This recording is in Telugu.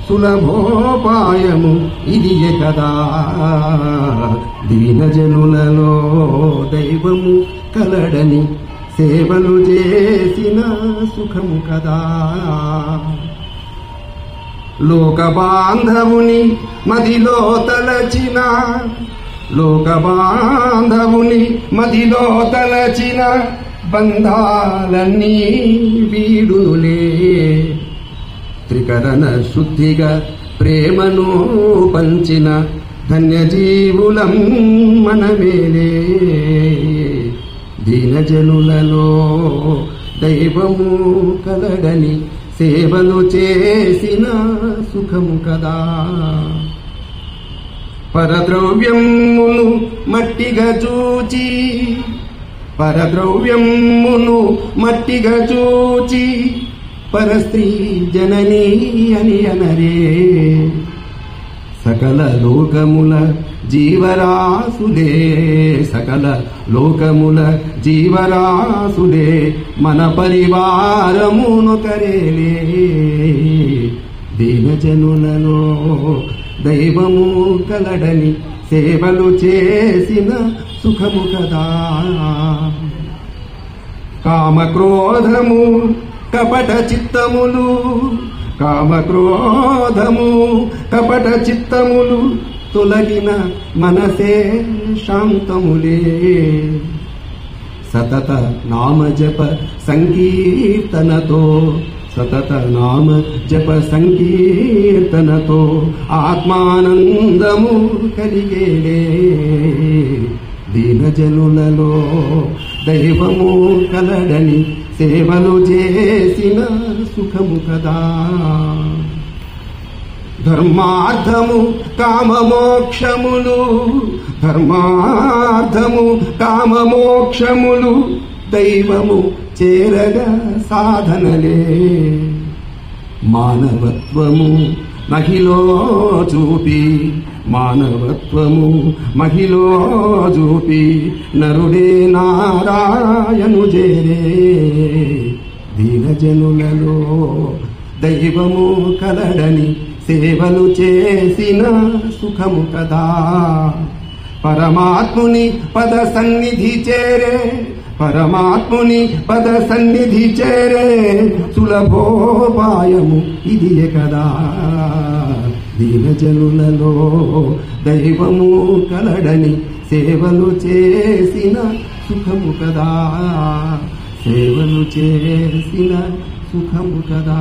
సులభోపాయము ఇదియే కదా. దీనజనులలో దైవము కలడని సేవలు చేసిన సుఖము కదా. లోక బాంధవుని మదిలో తలచిన, లోక బాంధవుని మదిలో తలచిన బంధాలన్నీ వీడులే. త్రికరణ శుద్ధిగా ప్రేమను పంచిన ధన్యజీవులం మనమేలే. దీనజనులలో దైవము కలడని సేవలు చేసిన సుఖము కదా. పరద్రవ్యమును మట్టిగా చూచి, పరద్రవ్యమును మట్టిగా చూచి పరస్త్రీ జననీ అని అనరే. సకల లోకముల జీవరాసులే, సకల లోకముల జీవరాసులే మన పరివారమును కరేలే. దీనజనులలో దైవము కలడని సేవలు చేసిన సుఖము కదా. కామక్రోధము కపట చిత్తములు, కామక్రోధము కపట చిత్తములు తొలగిన మనసే శాంతములే. సతత నామ జప సంకీర్తనతో, సతత నామ జప సంకీర్తనతో ఆత్మానందము కలిగేలే. దీనజనులలో దైవము కలడని సేవలు చేసిన సుఖము కదా. ధర్మార్థము కామమోక్షములు, ధర్మార్థము కామమోక్షములు దైవము చేరగా సాధనలే. మానవత్వము మహిలో చూపి, మానవత్వము మహిలో చూపి నరుడే నారాయణు చేరే. దీనజనులలో దైవము కలడని సేవలు చేసిన సుఖము కదా. పరమాత్ముని పద సన్నిధి చేరే, పరమాత్ముని పద సన్నిధి చేరే సులభోపాయము ఇదియే కదా. దీనజనులలో దైవము కలడని సేవలు చేసిన సుఖము కదా. సేవలు చేసిన సుఖము కదా.